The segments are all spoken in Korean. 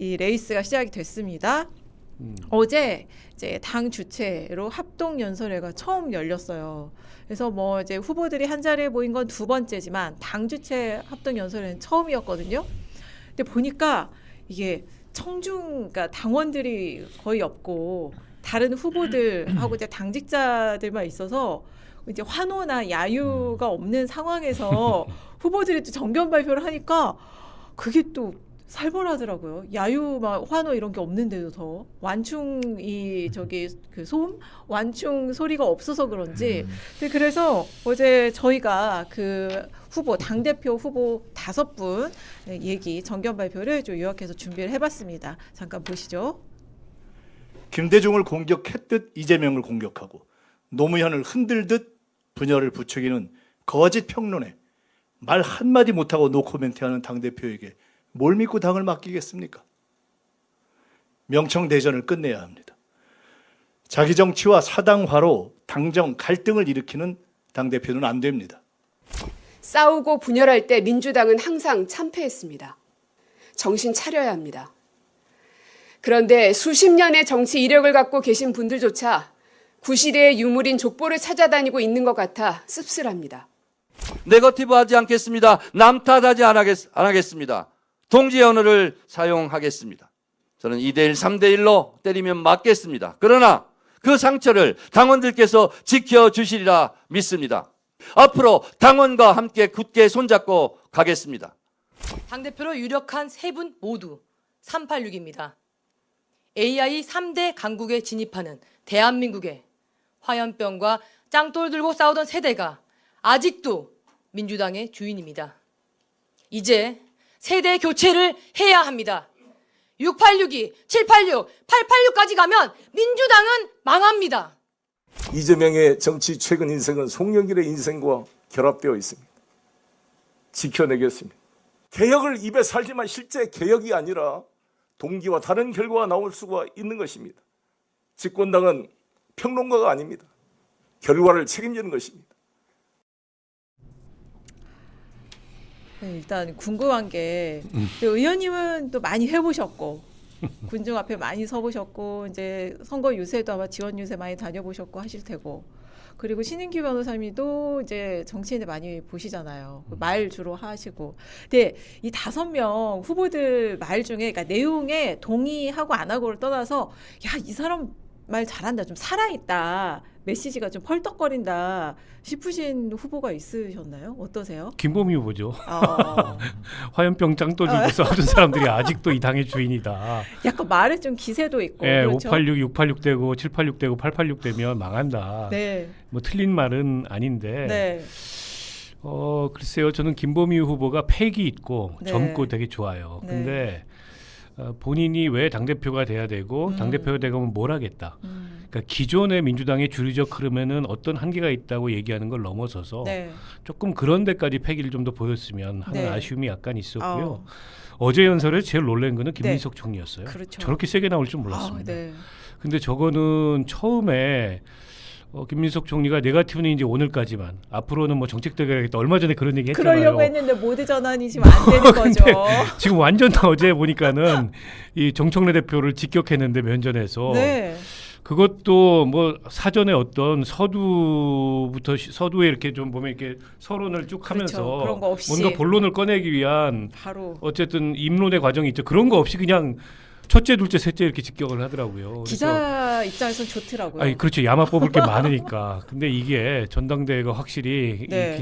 이 레이스가 시작이 됐습니다. 어제 이제 당 주최로 합동 연설회가 처음 열렸어요. 그래서 뭐 이제 후보들이 한 자리에 모인 건 두 번째지만 당 주최 합동 연설회는 처음이었거든요. 근데 보니까 이게 그러니까 당원들이 거의 없고 다른 후보들하고 이제 당직자들만 있어서 이제 환호나 야유가 없는 상황에서 후보들이 또 정견 발표를 하니까 그게 또 살벌하더라고요. 야유 막 환호 이런 게 없는데도 더 완충이 그 소음 완충 소리가 없어서 그런지. 근데 그래서 어제 저희가 그 후보 당대표 후보 5분 얘기 정견 발표를 좀 요약해서 준비를 해봤습니다. 잠깐 보시죠. 김대중을 공격했듯 이재명을 공격하고 노무현을 흔들듯 분열을 부추기는 거짓 평론에 말 한마디 못하고 노코멘트하는 당대표에게 뭘 믿고 당을 맡기겠습니까? 명청대전을 끝내야 합니다. 자기 정치와 사당화로 당정 갈등을 일으키는 당대표는 안 됩니다. 싸우고 분열할 때 민주당은 항상 참패했습니다. 정신 차려야 합니다. 그런데 수십 년의 정치 이력을 갖고 계신 분들조차 구시대의 유물인 족보를 찾아다니고 있는 것 같아 씁쓸합니다. 네거티브 하지 않겠습니다. 남탓하지 안 하겠습니다. 동지의 언어를 사용하겠습니다. 저는 2대1, 3대1로 때리면 맞겠습니다. 그러나 그 상처를 당원들께서 지켜주시리라 믿습니다. 앞으로 당원과 함께 굳게 손잡고 가겠습니다. 당대표로 유력한 세 분 모두 386입니다. AI 3대 강국에 진입하는 대한민국의 화염병과 짱돌 들고 싸우던 세대가 아직도 민주당의 주인입니다. 이제 세대 교체를 해야 합니다. 686이 786, 886까지 가면 민주당은 망합니다. 이재명의 정치 최근 인생은 송영길의 인생과 결합되어 있습니다. 지켜내겠습니다. 개혁을 입에 살지만 실제 개혁이 아니라 동기와 다른 결과가 나올 수가 있는 것입니다. 집권당은 평론가가 아닙니다. 결과를 책임지는 것입니다. 네, 일단 궁금한 게 의원님은 또 많이 해보셨고 군중 앞에 많이 서보셨고 이제 선거 유세도 아마 지원 유세 많이 다녀보셨고 하실 테고 그리고 신인규 변호사님도 이제 정치인들 많이 보시잖아요. 말 주로 하시고. 근데 이 5명 후보들 말 중에 그러니까 내용에 동의하고 안 하고를 떠나서 야, 이 사람 말 잘한다, 좀 살아있다, 메시지가 좀 펄떡거린다 싶으신 후보가 있으셨나요? 어떠세요? 김범희 후보죠. 화염병 짱돌 들고 싸우던 사람들이 아직도 이 당의 주인이다. 약간 말에 좀 기세도 있고. 예, 그렇죠? 586, 686 되고 786 되고 886 되면 망한다. 네. 뭐 틀린 말은 아닌데. 네. 글쎄요. 저는 김범희 후보가 패기 있고 네. 젊고 되게 좋아요. 네. 근데 본인이 왜 당대표가 돼야 되고 당대표가 되면 뭘 하겠다. 그러니까 기존의 민주당의 주류적 흐름에는 어떤 한계가 있다고 얘기하는 걸 넘어서서 네. 조금 그런 데까지 패기를 좀 더 보였으면 하는 네. 아쉬움이 약간 있었고요. 어제 연설에 제일 놀란 거는 김민석 네. 총리였어요. 그렇죠. 저렇게 세게 나올 줄 몰랐습니다. 네. 근데 저거는 처음에 김민석 총리가 네거티브는 이제 오늘까지만 앞으로는 뭐 정책 대결하겠다. 얼마 전에 그런 얘기 했잖아요. 그러려고 했는데 모두 전환이 지금 안 되는 거죠. 지금 완전 다 어제 보니까는 이 정청래 대표를 직격했는데 면전에서 네. 그것도 뭐 사전에 어떤 서두에 이렇게 좀 보면 이렇게 서론을 쭉 그렇죠. 하면서 그런 거 없이. 뭔가 본론을 꺼내기 위한 바로 어쨌든 입론의 과정이 있죠. 그런 거 없이 그냥 첫째, 둘째, 셋째 이렇게 직격을 하더라고요. 기자 입장에서는 좋더라고요. 아니 그렇죠. 야마 뽑을 게 많으니까. 근데 이게 전당대회가 확실히 네. 이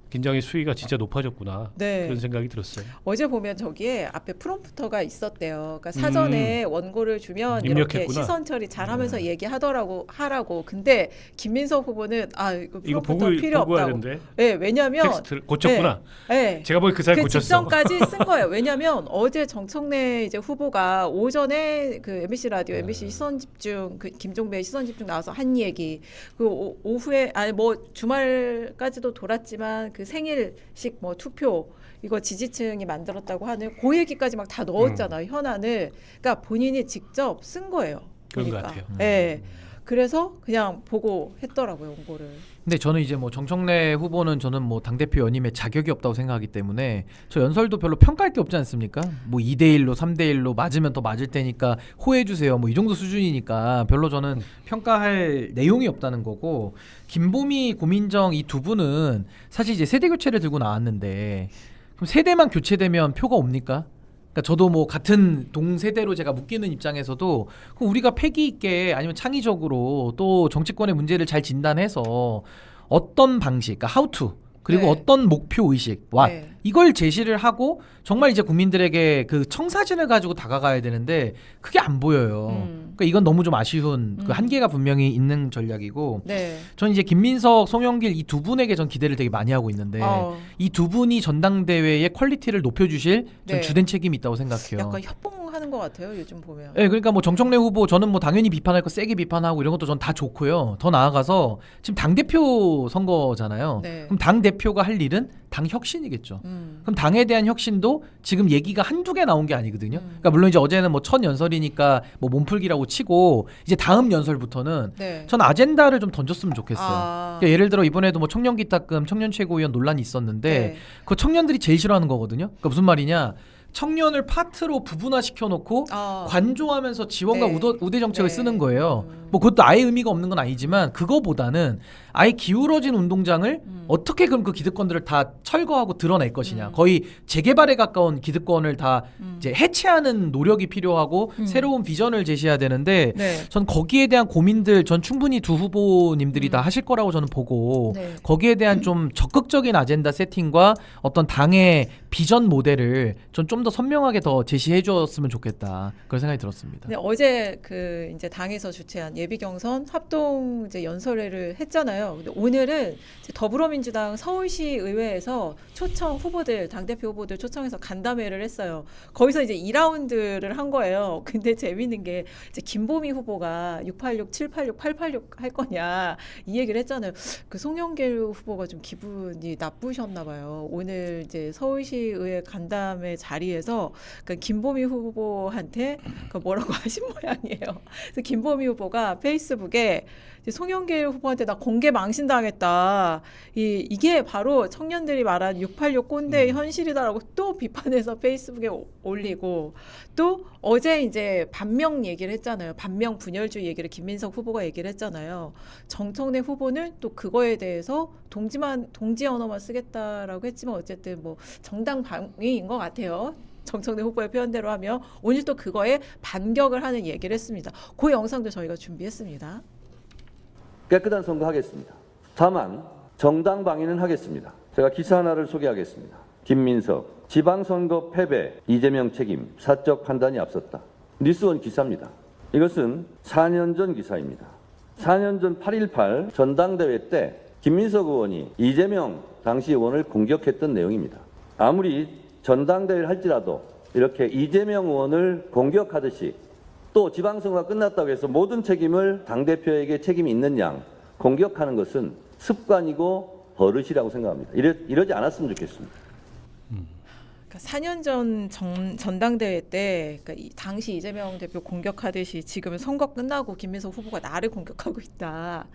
긴장의 수위가 진짜 높아졌구나. 네. 그런 생각이 들었어요. 어제 보면 저기에 앞에 프롬프터가 있었대요. 그러니까 사전에 원고를 주면 이렇게 입력했구나. 시선 처리 잘하면서 얘기하라고. 근데 김민석 후보는 이거 이거 프롬프터 필요 보고 해야 없다고. 되는데. 네, 왜냐하면 텍스트를 고쳤구나. 네. 제가 보기 그 사이 그 고쳤어. 직전까지 쓴 거예요. 왜냐하면 어제 정청래 이제 후보가 오전에 그 MBC 라디오, MBC 시선집중, 그 김종배의 시선집중 나와서 한 얘기, 그 오후에 뭐 주말까지도 돌았지만 그 생일식 뭐 투표 이거 지지층이 만들었다고 하는 그 얘기까지 막 다 넣었잖아요. 현안을. 그러니까 본인이 직접 쓴 거예요. 그런 것 보니까. 같아요. 네. 그래서 그냥 보고 했더라고요, 원고를. 근데 저는 이제 뭐 정청래 후보는 저는 뭐 당대표 연임에 자격이 없다고 생각하기 때문에 저 연설도 별로 평가할 게 없지 않습니까? 뭐 2대1로 3대1로 맞으면 더 맞을 테니까 호해주세요. 뭐 이 정도 수준이니까 별로 저는 평가할 내용이 없다는 거고, 김보미, 고민정 이 두 분은 사실 이제 세대 교체를 들고 나왔는데 그럼 세대만 교체되면 표가 옵니까? 그러니까 저도 뭐 같은 동세대로 제가 묶이는 입장에서도 그럼 우리가 패기 있게 아니면 창의적으로 또 정치권의 문제를 잘 진단해서 어떤 방식, 그러니까 how to, 그리고 네. 어떤 목표 의식, what, 네. 이걸 제시를 하고 정말 이제 국민들에게 그 청사진을 가지고 다가가야 되는데 그게 안 보여요. 그러니까 이건 너무 좀 아쉬운 그 한계가 분명히 있는 전략이고, 네. 전 이제 김민석, 송영길 이 두 분에게 전 기대를 되게 많이 하고 있는데 이 두 분이 전당대회의 퀄리티를 높여주실 전 네. 주된 책임이 있다고 생각해요. 약간 협봉하는 것 같아요, 요즘 보면. 네, 그러니까 뭐 정청래 후보 저는 뭐 당연히 비판할 거 세게 비판하고 이런 것도 전 다 좋고요. 더 나아가서 지금 당 대표 선거잖아요. 네. 그럼 당 대표가 할 일은 당 혁신이겠죠. 그럼 당에 대한 혁신도 지금 얘기가 한두 개 나온 게 아니거든요. 그러니까 물론 이제 어제는 뭐 첫 연설이니까 뭐 몸풀기라고 치고 이제 다음 연설부터는 네. 전 아젠다를 좀 던졌으면 좋겠어요. 아. 그러니까 예를 들어 이번에도 뭐 청년 기탁금, 청년 최고위원 논란이 있었는데 네. 그 청년들이 제일 싫어하는 거거든요. 그러니까 무슨 말이냐? 청년을 파트로 부분화 시켜놓고 관조하면서 지원과 네. 우대 정책을 네. 쓰는 거예요. 뭐 그것도 아예 의미가 없는 건 아니지만 그거보다는 아예 기울어진 운동장을 어떻게 그럼 그 기득권들을 다 철거하고 드러낼 것이냐. 거의 재개발에 가까운 기득권을 다 이제 해체하는 노력이 필요하고 새로운 비전을 제시해야 되는데 네. 전 거기에 대한 고민들 전 충분히 두 후보님들이 다 하실 거라고 저는 보고 네. 거기에 대한 좀 적극적인 아젠다 세팅과 어떤 당의 비전 모델을 전 좀 더 선명하게 더 제시해 줬으면 좋겠다. 그런 생각이 들었습니다. 네, 어제 그 이제 당에서 주최한 예비 경선 합동 이제 연설회를 했잖아요. 근데 오늘은 이제 더불어민주당 서울시 의회에서 초청 후보들, 당대표 후보들 초청해서 간담회를 했어요. 거기서 이제 2라운드를 한 거예요. 근데 재밌는 게 이제 김보미 후보가 686, 786, 886 할 거냐 이 얘기를 했잖아요. 그 송영길 후보가 좀 기분이 나쁘셨나 봐요. 오늘 이제 서울시 의회 간담회 자리에서 그 김보미 후보한테 그 뭐라고 하신 모양이에요. 그래서 김보미 후보가 페이스북에 이제 송영길 후보한테 나 공개 망신당했다. 이게 바로 청년들이 말한 686 꼰대의 현실이다라고 또 비판해서 페이스북에 올리고, 또 어제 이제 반명 얘기를 했잖아요. 반명 분열주의 얘기를 김민석 후보가 얘기를 했잖아요. 정청래 후보는 또 그거에 대해서 동지 언어만 쓰겠다라고 했지만 어쨌든 뭐 정당 방위인 것 같아요. 정청래 후보의 표현대로 하면 오늘 또 그거에 반격을 하는 얘기를 했습니다. 그 영상도 저희가 준비했습니다. 깨끗한 선거하겠습니다. 다만 정당 방위는 하겠습니다. 제가 기사 하나를 소개하겠습니다. 김민석, 지방선거 패배, 이재명 책임, 사적 판단이 앞섰다. 뉴스원 기사입니다. 이것은 4년 전 기사입니다. 4년 전 8.18 전당대회 때 김민석 의원이 이재명 당시 의원을 공격했던 내용입니다. 아무리 전당대회를 할지라도 이렇게 이재명 의원을 공격하듯이 또 지방선거가 끝났다고 해서 모든 책임을 당대표에게 책임이 있는 양 공격하는 것은 습관이고 버릇이라고 생각합니다. 이러지 않았으면 좋겠습니다. 그러니까 4년 전 전당대회 때 그러니까 당시 이재명 대표 공격하듯이 지금은 선거 끝나고 김민석 후보가 나를 공격하고 있다.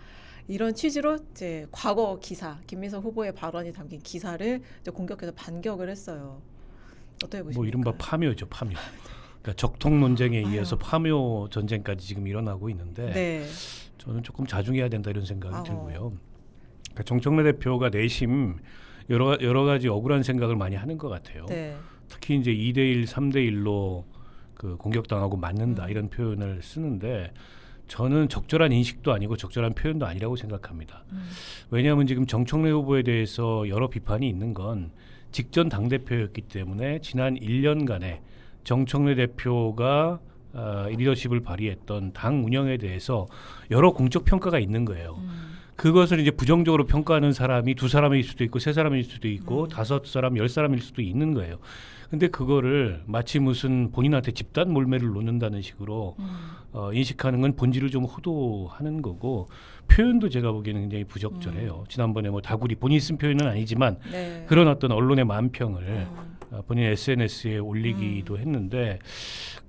이런 취지로 이제 과거 기사, 김민석 후보의 발언이 담긴 기사를 이제 공격해서 반격을 했어요. 어떻게 보십니까? 뭐 이른바 파묘죠, 파묘. 그러니까 적통 논쟁에 의해서 파묘 전쟁까지 지금 일어나고 있는데 네. 저는 조금 자중해야 된다 이런 생각이 들고요. 그러니까 정청래 대표가 내심 여러 가지 억울한 생각을 많이 하는 것 같아요. 네. 특히 이제 2대1, 3대1로 그 공격당하고 맞는다 이런 표현을 쓰는데 저는 적절한 인식도 아니고 적절한 표현도 아니라고 생각합니다. 왜냐하면 지금 정청래 후보에 대해서 여러 비판이 있는 건 직전 당대표였기 때문에 지난 1년간의 정청래 대표가 리더십을 발휘했던 당 운영에 대해서 여러 공적 평가가 있는 거예요. 그것을 이제 부정적으로 평가하는 사람이 2사람일 수도 있고 3사람일 수도 있고 5사람, 10사람일 수도 있는 거예요. 근데 그거를 마치 무슨 본인한테 집단 몰매를 놓는다는 식으로 인식하는 건 본질을 좀 호도하는 거고 표현도 제가 보기에는 굉장히 부적절해요. 지난번에 뭐 다구리 본인이 쓴 표현은 아니지만 네. 그런 어떤 언론의 만평을 본인 SNS에 올리기도 했는데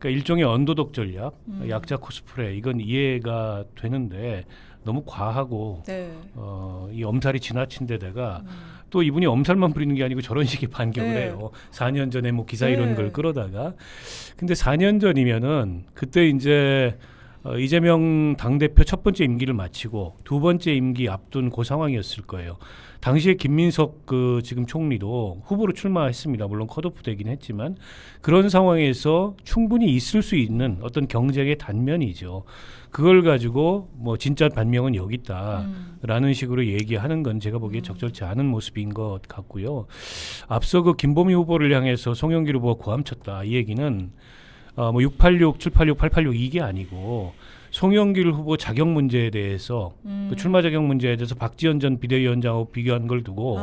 그러니까 일종의 언더독 전략, 약자 코스프레 이건 이해가 되는데 너무 과하고 네. 이 엄살이 지나친 데다가 또 이분이 엄살만 부리는 게 아니고 저런 식의 반격을 네. 해요. 4년 전에 뭐 기사 네. 이런 걸 끌어다가 근데 4년 전이면은 그때 이제 이재명 당대표 첫 번째 임기를 마치고 두 번째 임기 앞둔 그 상황이었을 거예요. 당시에 김민석 그 지금 총리도 후보로 출마했습니다. 물론 컷오프 되긴 했지만 그런 상황에서 충분히 있을 수 있는 어떤 경쟁의 단면이죠. 그걸 가지고 뭐 진짜 반명은 여기 있다라는 식으로 얘기하는 건 제가 보기에 적절치 않은 모습인 것 같고요. 앞서 그 김보미 후보를 향해서 송영길 후보가 고함쳤다 이 얘기는 뭐 686, 786, 886 이게 아니고 송영길 후보 자격 문제에 대해서 그 출마 자격 문제에 대해서 박지원 전 비대위원장하고 비교한 걸 두고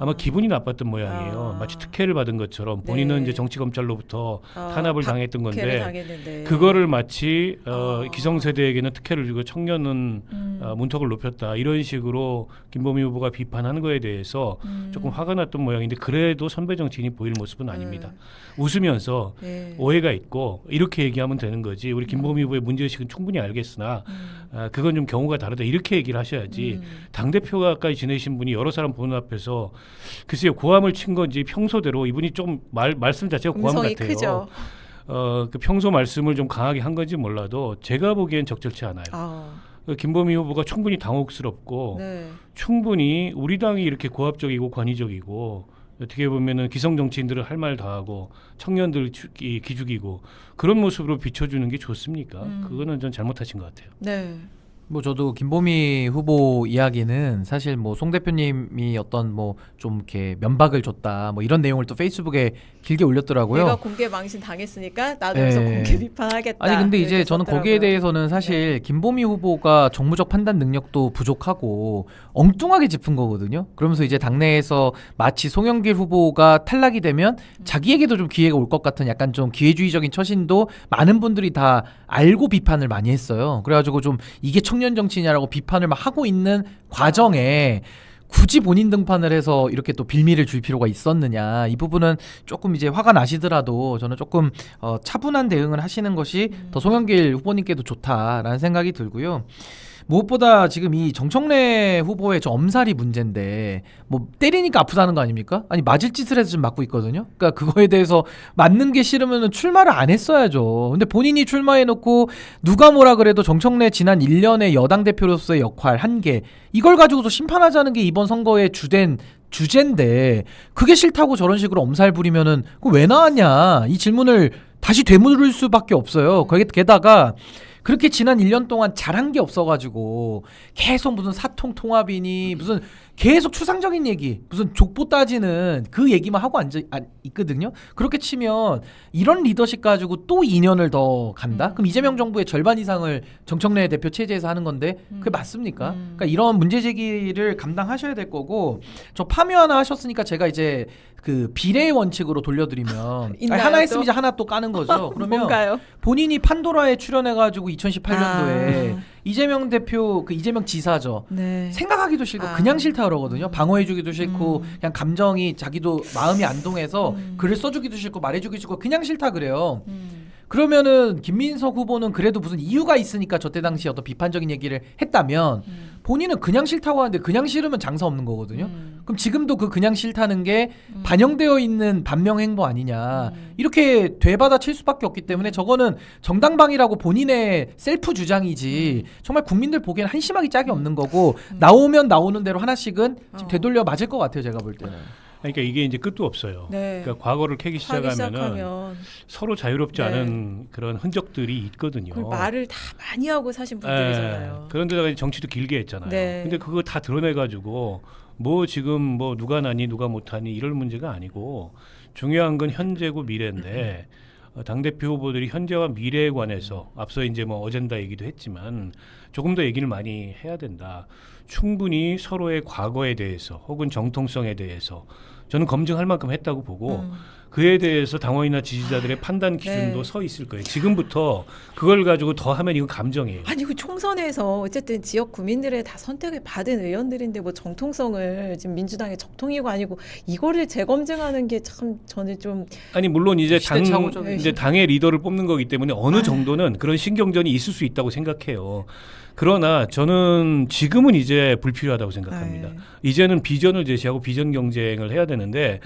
아마 기분이 나빴던 모양이에요. 마치 특혜를 받은 것처럼 본인은 네. 이제 정치검찰로부터 탄압을 당했던 박해를 건데 당했는데. 그거를 마치 기성세대에게는 특혜를 주고 청년은 문턱을 높였다 이런 식으로 김보미 후보가 비판하는 거에 대해서 조금 화가 났던 모양인데 그래도 선배 정치인이 보일 모습은 아닙니다. 웃으면서 네. 오해가 있고 이렇게 얘기하면 되는 거지 우리 김보미 후보의 문제의식은 충분히 알겠으나 그건 좀 경우가 다르다 이렇게 얘기를 하셔야지 당대표가까지 지내신 분이 여러 사람 보는 앞에서 글쎄요 고함을 친 건지 평소대로 이분이 좀 말씀 자체가 고함 음성이 같아요. 크죠. 그 평소 말씀을 좀 강하게 한 건지 몰라도 제가 보기엔 적절치 않아요. 그 김보미 후보가 충분히 당혹스럽고 네. 충분히 우리 당이 이렇게 고압적이고 권위적이고 어떻게 보면은 기성 정치인들을 할 말 다 하고 청년들 기죽이고 그런 모습으로 비춰주는 게 좋습니까? 그거는 전 잘못하신 것 같아요. 네. 뭐 저도 김보미 후보 이야기는 사실 뭐 송 대표님이 어떤 뭐 좀 이렇게 면박을 줬다 뭐 이런 내용을 또 페이스북에 길게 올렸더라고요. 내가 공개 망신 당했으니까 나도 네. 여기서 공개 비판하겠다. 아니 근데 이제 이렇게 저는 썼더라고요. 거기에 대해서는 사실 김보미 후보가 정무적 판단 능력도 부족하고 엉뚱하게 짚은 거거든요. 그러면서 이제 당내에서 마치 송영길 후보가 탈락이 되면 자기에게도 좀 기회가 올 것 같은 약간 좀 기회주의적인 처신도 많은 분들이 다 알고 비판을 많이 했어요. 그래가지고 좀 이게 청년 정치냐라고 비판을 막 하고 있는 과정에 굳이 본인 등판을 해서 이렇게 또 빌미를 줄 필요가 있었느냐 이 부분은 조금 이제 화가 나시더라도 저는 조금 차분한 대응을 하시는 것이 더 송영길 후보님께도 좋다라는 생각이 들고요. 무엇보다 지금 이 정청래 후보의 저 엄살이 문제인데 뭐 때리니까 아프다는 거 아닙니까? 아니 맞을 짓을 해서 지금 맞고 있거든요. 그러니까 그거에 대해서 맞는 게 싫으면 출마를 안 했어야죠. 근데 본인이 출마해놓고 누가 뭐라 그래도 정청래 지난 1년의 여당 대표로서의 역할 한계 이걸 가지고서 심판하자는 게 이번 선거의 주된 주제인데 그게 싫다고 저런 식으로 엄살 부리면은 그거 왜 나왔냐 이 질문을 다시 되물을 수밖에 없어요. 게다가 그렇게 지난 1년 동안 잘한 게 없어가지고 계속 무슨 사통 통합이니 무슨 계속 추상적인 얘기 무슨 족보 따지는 그 얘기만 하고 있거든요. 그렇게 치면 이런 리더십 가지고 또 2년을 더 간다? 그럼 이재명 정부의 절반 이상을 정청래 대표 체제에서 하는 건데 그게 맞습니까? 그러니까 이런 문제 제기를 감당하셔야 될 거고 저 파묘 하나 하셨으니까 제가 이제 그 비례 원칙으로 돌려드리면 있나요, 하나 또? 했으면 이제 하나 또 까는 거죠. 그러면 뭔가요? 본인이 판도라에 출연해가지고 2018년도에 이재명 대표 그 이재명 지사죠. 네. 생각하기도 싫고 그냥 싫다 그러거든요. 방어해주기도 싫고 그냥 감정이 자기도 마음이 안 동해서 글을 써주기도 싫고 말해주기도 싫고 그냥 싫다 그래요. 그러면은 김민석 후보는 그래도 무슨 이유가 있으니까 저때 당시 어떤 비판적인 얘기를 했다면 본인은 그냥 싫다고 하는데 그냥 싫으면 장사 없는 거거든요. 그럼 지금도 그 그냥 싫다는 게 반영되어 있는 반명 행보 아니냐 이렇게 되받아칠 수밖에 없기 때문에 저거는 정당방위라고 본인의 셀프 주장이지 정말 국민들 보기엔 한심하기 짝이 없는 거고 나오면 나오는 대로 하나씩은 지금 되돌려 맞을 것 같아요. 제가 볼 때는. 그러니까 이게 이제 끝도 없어요. 네. 그러니까 과거를 캐기 하기 시작하면은 시작하면 서로 자유롭지 네. 않은 그런 흔적들이 있거든요. 그걸 말을 다 많이 하고 사신 분들이잖아요. 그런데다가 정치도 길게 했잖아요. 네. 근데 그거 다 드러내가지고 뭐 지금 뭐 누가 나니 누가 못하니 이럴 문제가 아니고 중요한 건 현재고 미래인데 당대표 후보들이 현재와 미래에 관해서 앞서 이제 뭐 어젠다 얘기도 했지만 조금 더 얘기를 많이 해야 된다. 충분히 서로의 과거에 대해서 혹은 정통성에 대해서 저는 검증할 만큼 했다고 보고 그에 대해서 당원이나 지지자들의 판단 기준도 네. 서 있을 거예요. 지금부터 그걸 가지고 더 하면 이거 감정이에요. 아니 그 총선에서 어쨌든 지역 구민들의 다 선택을 받은 의원들인데 뭐 정통성을 지금 민주당의 정통이고 아니고 이거를 재검증하는 게 참 저는 좀 아니 물론 이제 시대착오적이죠. 이제 당의 리더를 뽑는 거기 때문에 어느 정도는 그런 신경전이 있을 수 있다고 생각해요. 그러나 저는 지금은 이제 불필요하다고 생각합니다. 네. 이제는 비전을 제시하고 비전 경쟁을 해야 되는데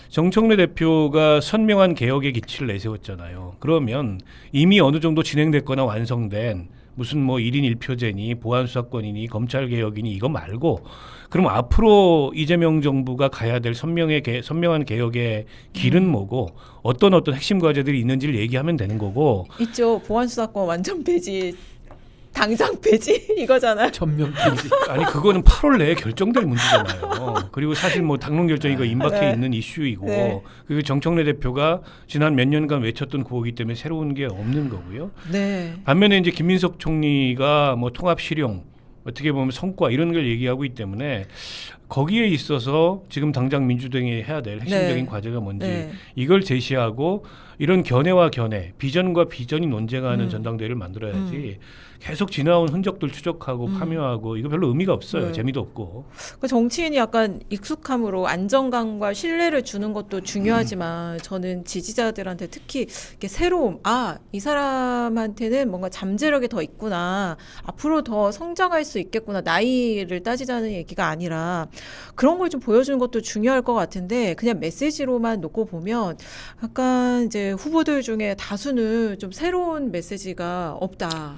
정청래 대표가 선명한 개혁의 기치를 내세웠잖아요. 그러면 이미 어느 정도 진행됐거나 완성된 무슨 뭐 1인 1표제니 보안수사권이니 검찰개혁이니 이거 말고 그럼 앞으로 이재명 정부가 가야 될 선명한 개혁의 길은 뭐고 어떤 핵심 과제들이 있는지를 얘기하면 되는 거고 있죠. 보안수사권 완전 폐지, 당장 폐지 이거잖아요. 전면 폐지. 아니 그거는 8월 내에 결정될 문제잖아요. 그리고 사실 뭐 당론 결정 이거 임박해 네. 있는 이슈이고 네. 그리고 정청래 대표가 지난 몇 년간 외쳤던 구호이기 때문에 새로운 게 없는 거고요. 네. 반면에 이제 김민석 총리가 뭐 통합 실용 어떻게 보면 성과 이런 걸 얘기하고 있기 때문에 거기에 있어서 지금 당장 민주당이 해야 될 핵심적인 네. 과제가 뭔지 네. 이걸 제시하고 이런 견해와 견해, 비전과 비전이 논쟁하는 전당대회를 만들어야지 계속 지나온 흔적들 추적하고 파묘하고 이거 별로 의미가 없어요. 네. 재미도 없고. 그 정치인이 약간 익숙함으로 안정감과 신뢰를 주는 것도 중요하지만 저는 지지자들한테 특히 이렇게 새로움, 이 사람한테는 뭔가 잠재력이 더 있구나, 앞으로 더 성장할 수 있겠구나, 나이를 따지자는 얘기가 아니라 그런 걸 좀 보여주는 것도 중요할 것 같은데 그냥 메시지로만 놓고 보면 약간 이제 후보들 중에 다수는 좀 새로운 메시지가 없다.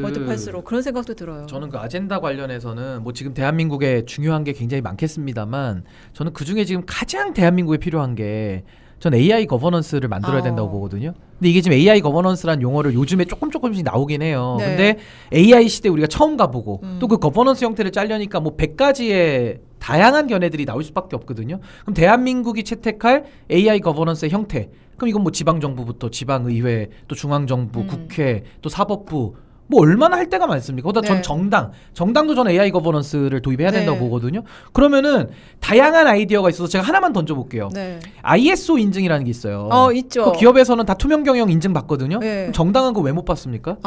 거듭할수록 그런 생각도 들어요. 저는 그 아젠다 관련해서는 뭐 지금 대한민국에 중요한 게 굉장히 많겠습니다만 저는 그 중에 지금 가장 대한민국에 필요한 게 전 AI 거버넌스를 만들어야 된다고 보거든요. 근데 이게 지금 AI 거버넌스란 용어를 요즘에 조금씩 나오긴 해요. 네. 근데 AI 시대 우리가 처음 가보고 또 그 거버넌스 형태를 짜려니까 뭐 100가지의 다양한 견해들이 나올 수밖에 없거든요. 그럼 대한민국이 채택할 AI 거버넌스의 형태. 그럼 이건 뭐 지방정부부터 지방의회, 또 중앙정부, 국회, 또 사법부 뭐 얼마나 할 때가 많습니까? 그러다 네. 전 정당도 전 AI 거버넌스를 도입해야 된다고 네. 보거든요. 그러면은 다양한 아이디어가 있어서 제가 하나만 던져볼게요. 네. ISO 인증이라는 게 있어요. 있죠. 그 기업에서는 다 투명 경영 인증 받거든요. 네. 그럼 정당은 그거 왜 못 받습니까?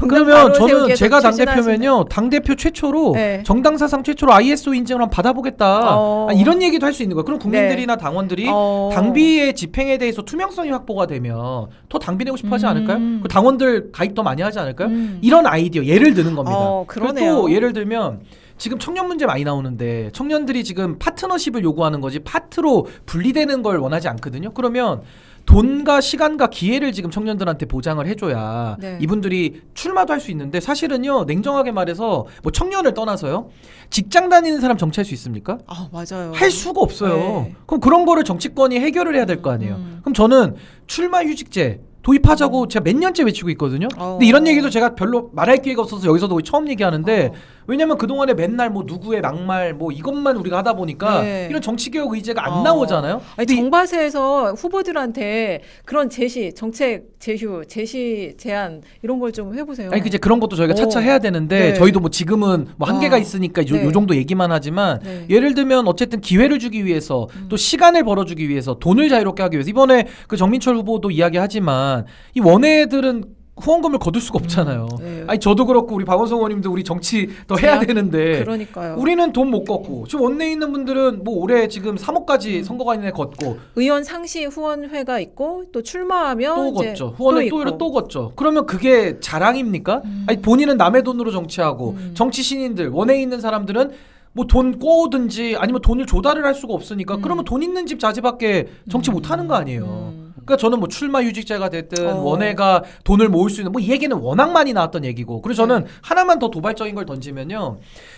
그러면 그러면 저는 제가 당대표면요, 당대표 최초로 네. 정당 사상 최초로 ISO 인증을 한번 받아보겠다. 이런 얘기도 할 수 있는 거예요. 그럼 국민들이나 당원들이 당비의 집행에 대해서 투명성이 확보가 되면 더 당비 내고 싶어 하지 않을까요? 그 당원들 가입 더 많이 하지 않을까요? 이런 아이디어 예를 드는 겁니다. 그리고 그러네요. 또 예를 들면 지금 청년 문제 많이 나오는데 청년들이 지금 파트너십을 요구하는 거지 파트로 분리되는 걸 원하지 않거든요. 그러면 돈과 시간과 기회를 지금 청년들한테 보장을 해줘야 네. 이분들이 출마도 할 수 있는데 사실은요, 냉정하게 말해서 뭐 청년을 떠나서요, 직장 다니는 사람 정치할 수 있습니까? 맞아요. 할 수가 없어요. 네. 그럼 그런 거를 정치권이 해결을 해야 될 거 아니에요. 그럼 저는 출마 휴직제 도입하자고 제가 몇 년째 외치고 있거든요. 근데 이런 얘기도 제가 별로 말할 기회가 없어서 여기서도 거의 처음 얘기하는데 왜냐면 그동안에 맨날 뭐 누구의 막말 뭐 이것만 우리가 하다 보니까 네. 이런 정치개혁 의제가 안 나오잖아요. 아니, 근데 정바세에서 후보들한테 그런 제시, 정책 제시, 제안 이런 걸 좀 해보세요. 아니 이제 그런 것도 저희가 차차 해야 되는데 네. 저희도 뭐 지금은 뭐 한계가 있으니까 네. 요 정도 얘기만 하지만 네. 예를 들면 어쨌든 기회를 주기 위해서 또 시간을 벌어주기 위해서 돈을 자유롭게 하기 위해서 이번에 그 정민철 후보도 이야기하지만 이 원외들은 후원금을 거둘 수가 없잖아요. 네. 아니 저도 그렇고 우리 박원석 의원님도 우리 정치 더 해야 되는데 그러니까요. 우리는 돈 못 걷고 지금 원내에 있는 분들은 뭐 올해 지금 3억까지 선거가 있는 애 걷고 의원 상시 후원회가 있고 또 출마하면 또 이제 걷죠. 후원회 또 있고. 또 걷죠. 그러면 그게 자랑입니까? 아니 본인은 남의 돈으로 정치하고 정치 신인들 원내에 있는 사람들은 뭐 돈 꼬든지 아니면 돈을 조달을 할 수가 없으니까 그러면 돈 있는 집 자제밖에 정치 못 하는 거 아니에요. 그러니까 저는 뭐 출마 휴직제가 됐든 원외가 돈을 모을 수 있는 뭐 이 얘기는 워낙 많이 나왔던 얘기고 그래서 저는 하나만 더 도발적인 걸 던지면요.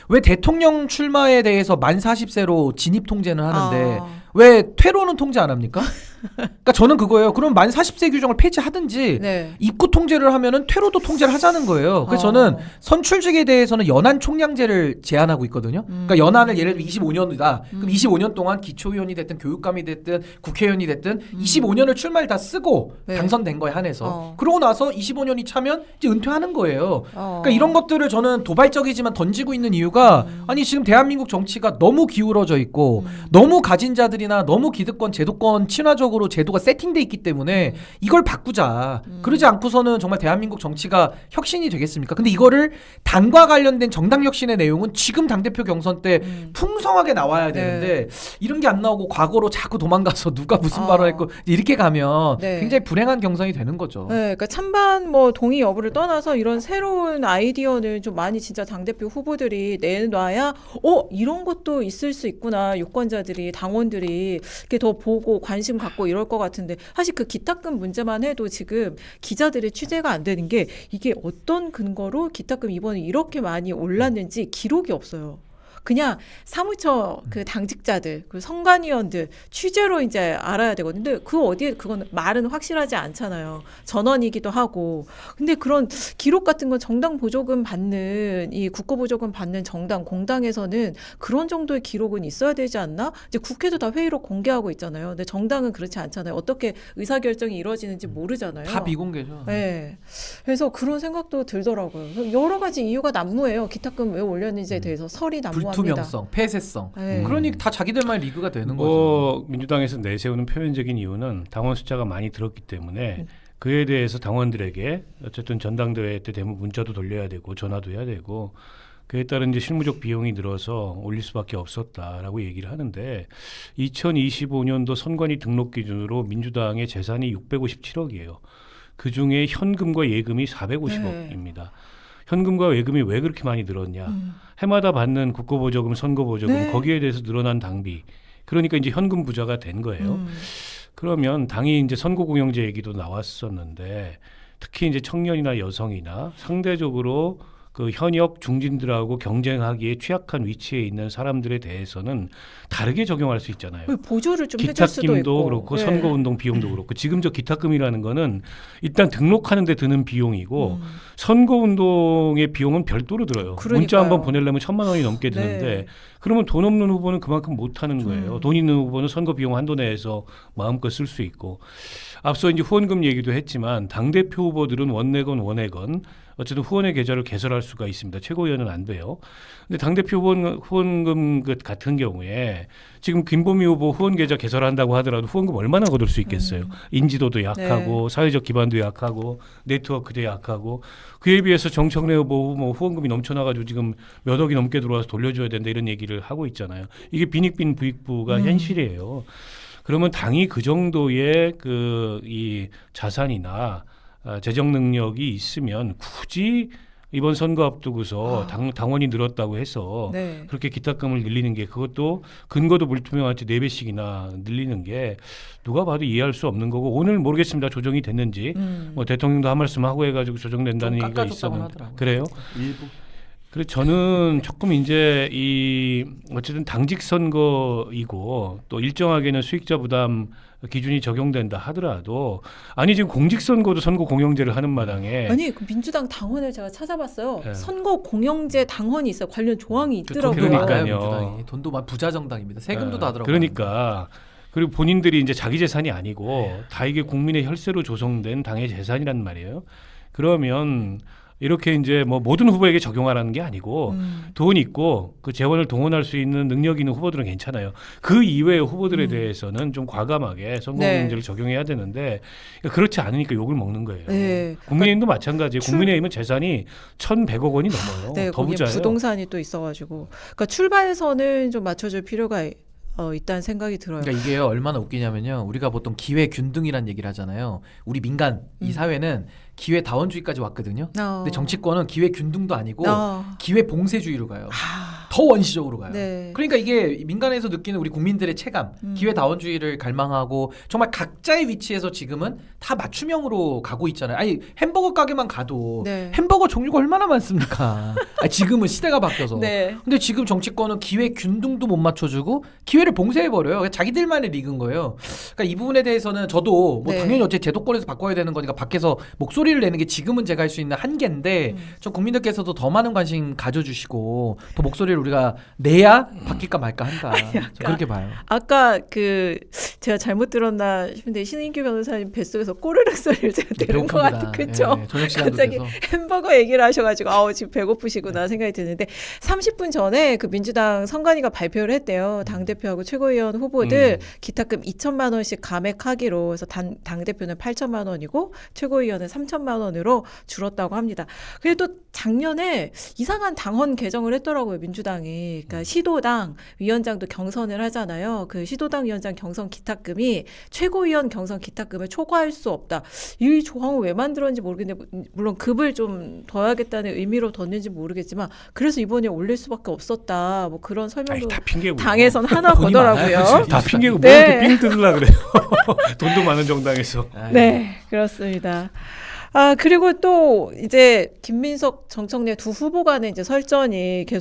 왜 대통령 출마에 대해서 만 40세로 진입 통제는 하는데 왜 퇴로는 통제 안 합니까? 그러니까 저는 그거예요. 그럼 만 40세 규정을 폐지하든지 네. 입구 통제를 하면은 퇴로도 통제를 하자는 거예요. 그래서 저는 선출직에 대해서는 연한 총량제를 제안하고 있거든요. 그러니까 연한을 예를 들면 25년이다. 그럼 25년 동안 기초의원이 됐든 교육감이 됐든 국회의원이 됐든 25년을 출마를 다 쓰고 네. 당선된 거에 한해서 그러고 나서 25년이 차면 이제 은퇴하는 거예요. 어. 그러니까 이런 것들을 저는 도발적이지만 던지고 있는 이유가 아니 지금 대한민국 정치가 너무 기울어져 있고 너무 가진 자들이나 너무 기득권 제도권 친화적으로 전반적으로 제도가 세팅돼 있기 때문에 이걸 바꾸자. 그러지 않고서는 정말 대한민국 정치가 혁신이 되겠습니까? 근데 이거를 당과 관련된 정당 혁신의 내용은 지금 당대표 경선 때 풍성하게 나와야 되는데 이런 게 안 나오고 과거로 자꾸 도망가서 누가 무슨 발언했고 이렇게 가면 네. 굉장히 불행한 경선이 되는 거죠. 네, 그러니까 찬반 뭐 동의 여부를 떠나서 이런 새로운 아이디어는 좀 많이 진짜 당대표 후보들이 내놔야 이런 것도 있을 수 있구나. 유권자들이 당원들이 이렇게 더 보고 관심 갖고 이럴 것 같은데 사실 그 기탁금 문제만 해도 지금 기자들의 취재가 안 되는 게 이게 어떤 근거로 기탁금 이번에 이렇게 많이 올랐는지 기록이 없어요. 그냥 사무처 그 당직자들, 그 선관위원들 취재로 이제 알아야 되거든요. 근데 그 어디에 그건 말은 확실하지 않잖아요. 전원이기도 하고. 근데 그런 기록 같은 건 정당 보조금 받는 이 국고 보조금 받는 정당 공당에서는 그런 정도의 기록은 있어야 되지 않나? 이제 국회도 다 회의로 공개하고 있잖아요. 근데 정당은 그렇지 않잖아요. 어떻게 의사결정이 이루어지는지 모르잖아요. 다 비공개죠. 네. 그래서 그런 생각도 들더라고요. 여러 가지 이유가 난무해요. 기탁금 왜 올렸는지에 대해서 설이 난무합니다. 불투명성, 폐쇄성. 네. 그러니 다 자기들만 리그가 되는 거죠. 뭐 민주당에서 내세우는 표면적인 이유는 당원 숫자가 많이 들었기 때문에 그에 대해서 당원들에게 어쨌든 전당대회 때 되면 문자도 돌려야 되고 전화도 해야 되고 그에 따른 이제 실무적 비용이 늘어서 올릴 수밖에 없었다라고 얘기를 하는데 2025년도 선관위 등록 기준으로 민주당의 재산이 657억이에요. 그 중에 현금과 예금이 450억입니다. 현금과 예금이 왜 그렇게 많이 늘었냐? 해마다 받는 국고보조금, 선거보조금 네. 거기에 대해서 늘어난 당비. 그러니까 이제 현금 부자가 된 거예요. 그러면 당이 이제 선거공영제 얘기도 나왔었는데 특히 이제 청년이나 여성이나 상대적으로 그 현역 중진들하고 경쟁하기에 취약한 위치에 있는 사람들에 대해서는 다르게 적용할 수 있잖아요. 보조를 좀 해줄 수도 있고. 기탁금도 그렇고 네. 선거운동 비용도 그렇고 지금 저 기탁금이라는 거는 일단 등록하는 데 드는 비용이고 선거운동의 비용은 별도로 들어요. 그러니까요. 문자 한번 보내려면 1,000만 원이 넘게 드는데 네. 그러면 돈 없는 후보는 그만큼 못하는 거예요. 돈 있는 후보는 선거 비용 한도 내에서 마음껏 쓸 수 있고 앞서 이제 후원금 얘기도 했지만 당대표 후보들은 원내건 원외건 어쨌든 후원의 계좌를 개설할 수가 있습니다. 최고위원은 안 돼요. 근데 당대표 후원금 같은 경우에 지금 김보미 후보 후원 계좌 개설한다고 하더라도 후원금 얼마나 거둘 수 있겠어요. 인지도도 약하고 사회적 기반도 약하고 네트워크도 약하고 그에 비해서 정청래 후보 뭐 후원금이 넘쳐나가지고 지금 몇 억이 넘게 들어와서 돌려줘야 된다 이런 얘기를 하고 있잖아요. 이게 빈익빈 부익부가 현실이에요. 그러면 당이 그 정도의 이 자산이나 재정 능력이 있으면 굳이 이번 선거 앞두고서 당원이 늘었다고 해서 네. 그렇게 기탁금을 늘리는 게 그것도 근거도 불투명한지 4배씩이나 늘리는 게 누가 봐도 이해할 수 없는 거고 오늘 모르겠습니다. 조정이 됐는지 뭐 대통령도 한 말씀 하고 해가지고 조정된다는 좀 얘기가 깎아줬다고 있었는데 하더라고요. 그래요? 일부 그래서 저는 조금 이제 이 어쨌든 당직 선거이고 또 일정하게는 수익자 부담 기준이 적용된다 하더라도 아니 지금 공직 선거도 선거 공영제를 하는 마당에 아니 그 민주당 당원을 제가 찾아봤어요. 네. 선거 공영제 당원이 있어요. 관련 조항이 돈도 있더라고요. 그러니까요. 많아요, 민주당이. 돈도 부자 정당입니다. 세금도 다 들어가요. 그러니까 그리고 본인들이 이제 자기 재산이 아니고 다 이게 국민의 혈세로 조성된 당의 재산이란 말이에요. 그러면 이렇게 이제 뭐 모든 후보에게 적용하라는 게 아니고 돈 있고 그 재원을 동원할 수 있는 능력 있는 후보들은 괜찮아요. 그 이외의 후보들에 대해서는 좀 과감하게 선거공영제를 적용해야 되는데 그렇지 않으니까 욕을 먹는 거예요. 네. 국민의힘도 마찬가지예요. 국민의힘은 재산이 1,100억 원이 넘어요. 네, 더 거기에 부자예요. 부동산이 또 있어가지고, 그러니까 출발선은 좀 맞춰줄 필요가 있다는 생각이 들어요. 그러니까 이게 얼마나 웃기냐면요. 우리가 보통 기회 균등이란 얘기를 하잖아요. 우리 민간 이 사회는 기회 다원주의까지 왔거든요. 근데 정치권은 기회 균등도 아니고 기회 봉쇄주의로 가요. 더 원시적으로 가요. 네. 그러니까 이게 민간에서 느끼는 우리 국민들의 체감, 기회 다원주의를 갈망하고 정말 각자의 위치에서 지금은 다 맞춤형으로 가고 있잖아요. 아니 햄버거 가게만 가도 네. 햄버거 종류가 얼마나 많습니까? 아니, 지금은 시대가 바뀌어서. 네. 근데 지금 정치권은 기회 균등도 못 맞춰주고 기회를 봉쇄해버려요. 자기들만의 리그인 거예요. 그러니까 이 부분에 대해서는 저도 뭐 네. 당연히 어째 제도권에서 바꿔야 되는 거니까 밖에서 목소리를 내는 게 지금은 제가 할 수 있는 한계인데 저 국민들께서도 더 많은 관심 가져주시고 더 목소리를 우리가 내야 바뀔까 말까 한다. 저 그렇게 봐요. 아까 그 제가 잘못 들었나 싶은데 신인규 변호사님 뱃속에서 꼬르륵 소리를 제가 들은 것 같아요. 그렇죠? 예, 저녁 시간도 갑자기 돼서. 햄버거 얘기를 하셔가지고 지금 배고프시구나 생각이 드는데 30분 전에 그 민주당 선관위가 발표를 했대요. 당 대표하고 최고위원 후보들 기탁금 2천만 원씩 감액하기로 해서 당 대표는 8천만 원이고 최고위원은 3천만 원으로 줄었다고 합니다. 그래도 작년에 이상한 당헌 개정을 했더라고요, 민주당이. 그러니까 시도당 위원장도 경선을 하잖아요. 그 시도당 위원장 경선 기탁금이 최고위원 경선 기탁금을 초과할 수 없다. 이 조항을 왜 만들었는지 모르겠는데 물론 급을 좀 둬야겠다는 의미로 뒀는지 모르겠지만 그래서 이번에 올릴 수밖에 없었다. 뭐 그런 설명도 다 핑계고. 당에선 하나 돈이 거더라고요. 많아요, 다 핑계고 네. 뭐 이렇게 삥 뜯으려 그래요. 돈도 많은 정당에서. 네, 그렇습니다. 그리고 또 이제 김민석, 정청래 두 후보 간의 이제 설전이 계속